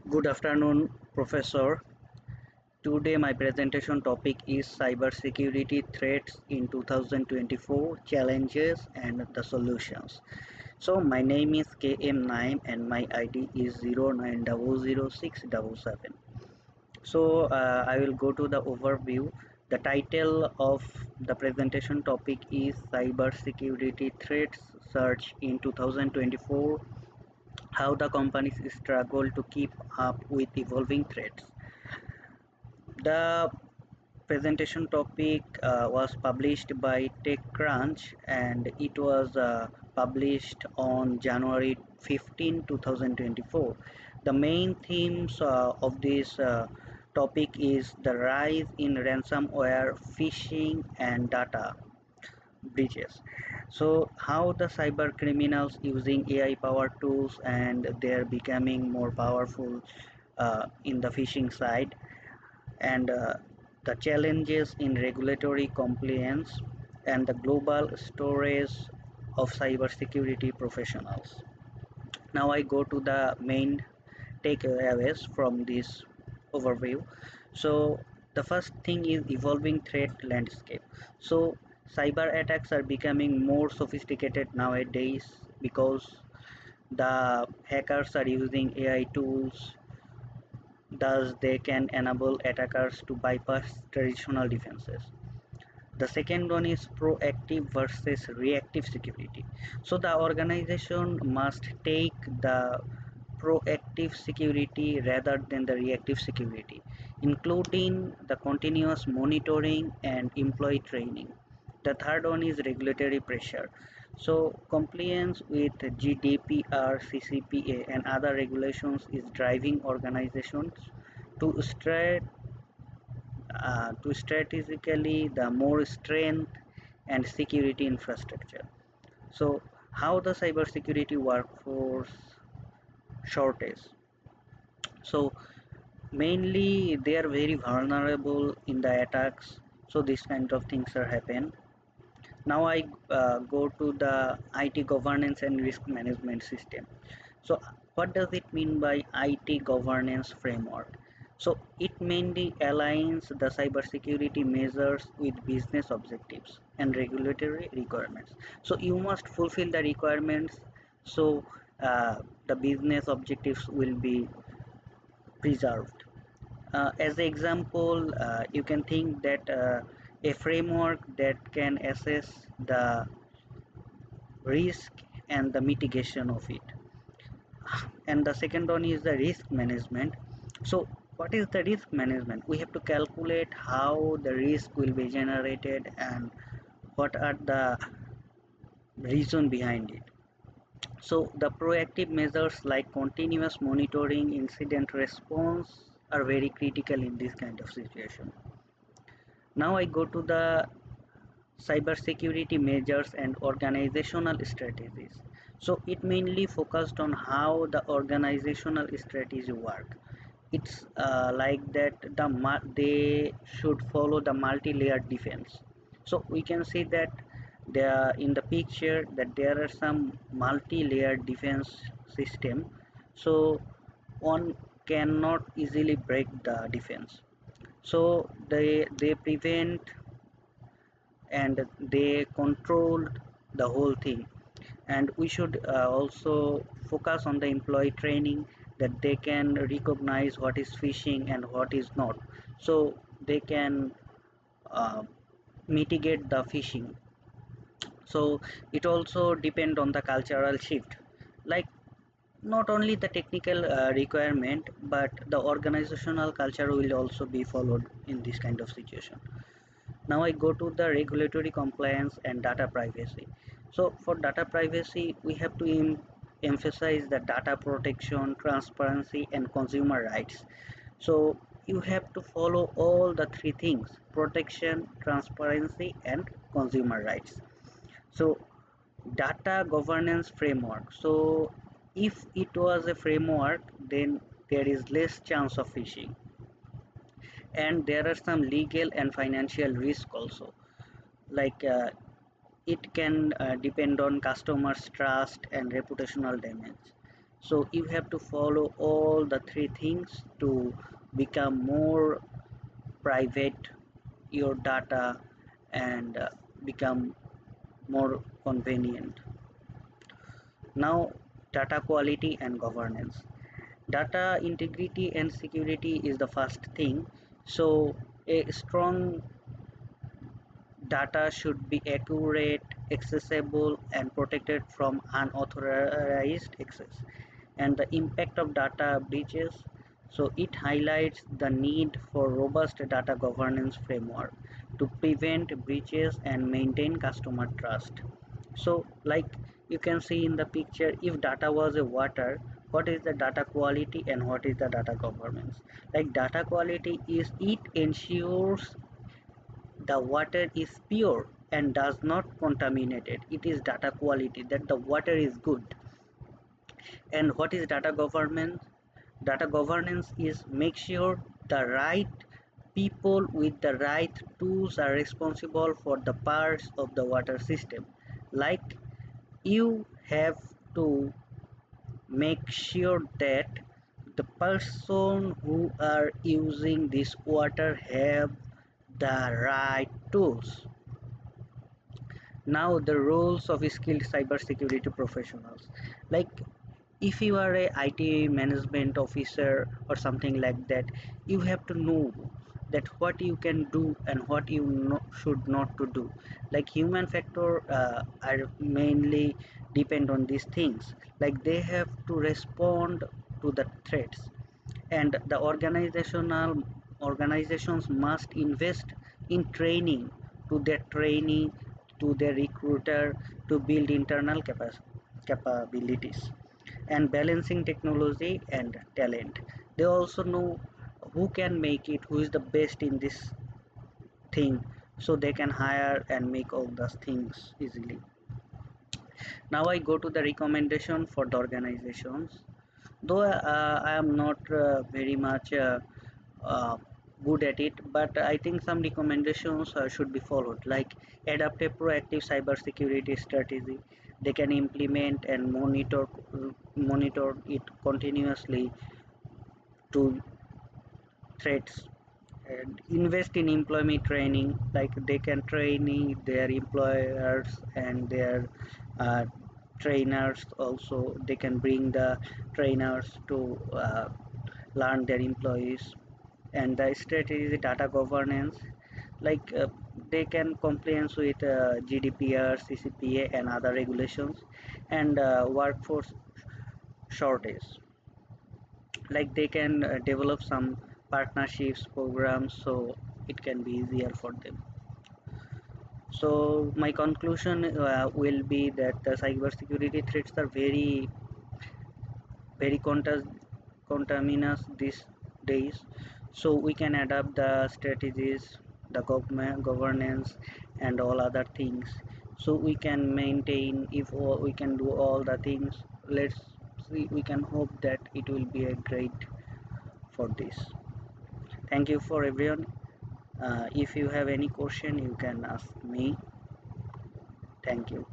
Good afternoon, Professor. Today, my presentation topic is cybersecurity threats in 2024, challenges and the solutions. So, my name is KM Naim and my ID is 09000677. So, I will go to the overview. The title of the presentation topic is Cybersecurity Threats Search in 2024, how the companies struggle to keep up with evolving threats. The presentation topic was published by TechCrunch and it was published on January 15, 2024. The main themes of this topic is the rise in ransomware, phishing, and data breaches. So, how the cyber criminals using AI powered tools and they're becoming more powerful in the phishing side, and the challenges in regulatory compliance and the global storage of cybersecurity professionals. Now I go to the main takeaways from this overview. So the first thing is evolving threat landscape. So cyber attacks are becoming more sophisticated nowadays because the hackers are using AI tools. Thus, they can enable attackers to bypass traditional defenses. The second one is proactive versus reactive security. So, the organization must take the proactive security rather than the reactive security, including the continuous monitoring and employee training. The third one is regulatory pressure. So, compliance with GDPR, CCPA, and other regulations is driving organizations to to strategically the more strength and security infrastructure. So, how the cybersecurity workforce shortage? So, mainly they are very vulnerable in the attacks. So, this kind of things are happen. Now I go to the IT governance and risk management system. So what does it mean by IT governance framework? So it mainly aligns the cybersecurity measures with business objectives and regulatory requirements. So you must fulfill the requirements so the business objectives will be preserved. As an example, you can think that a framework that can assess the risk and the mitigation of it. And the second one is the risk management. So what is the risk management? We have to calculate how the risk will be generated and what are the reason behind it. So the proactive measures like continuous monitoring, incident response are very critical in this kind of situation. Now I go to the cybersecurity measures and organizational strategies. So it mainly focused on how the organizational strategy work. It's like that they should follow the multi-layered defense. So we can see that there in the picture that there are some multi-layered defense system. So one cannot easily break the defense. So they prevent and they controlled the whole thing. And we should also focus on the employee training that they can recognize what is phishing and what is not, so they can uh, mitigate the phishing. So it also depend on the cultural shift, like not only the technical requirement but the organizational culture will also be followed in this kind of situation. Now I go to the regulatory compliance and data privacy. So for data privacy, we have to emphasize the data protection, transparency, and consumer rights. So you have to follow all the three things: protection, transparency, and consumer rights. So data governance framework. So if it was a framework, then there is less chance of phishing, and there are some legal and financial risk also, like it can depend on customers trust and reputational damage. So you have to follow all the three things to become more private your data and become more convenient. Now, data quality and governance. Data integrity and security is the first thing. So a strong data should be accurate, accessible, and protected from unauthorized access. And the impact of data breaches. So it highlights the need for robust data governance framework to prevent breaches and maintain customer trust. So like you can see in the picture, if data was a water, what is the data quality and what is the data governance? Like data quality is it ensures the water is pure and does not contaminate it. It is data quality that the water is good. And what is data governance? Data governance is make sure the right people with the right tools are responsible for the parts of the water system. Like you have to make sure that the person who are using this water have the right tools. Now the roles of skilled cybersecurity professionals. Like if you are a IT management officer or something like that, you have to know that what you can do and what you should not to do. Like human factor are mainly depend on these things. Like they have to respond to the threats, and the organizations must invest in training to their trainee, to their recruiter, to build internal capabilities, and balancing technology and talent. They also know who can make it, who is the best in this thing, so they can hire and make all those things easily. Now I go to the recommendation for the organizations. Though I am not very much uh, good at it, but I think some recommendations should be followed, like adopt a proactive cybersecurity strategy. They can implement and monitor it continuously to threats, and invest in employment training. Like they can train their employers and their uh, trainers also. They can bring the trainers to learn their employees. And the strategy data governance, like they can compliance with GDPR, CCPA and other regulations. And workforce shortage, like they can develop some partnerships programs so it can be easier for them. So my conclusion will be that the cybersecurity threats are very contaminous these days. So we can adapt the strategies, the government governance and all other things, so we can maintain. If we can do all the things, let's see, we can hope that it will be a great for this. Thank you for everyone. If you have any question, you can ask me. Thank you.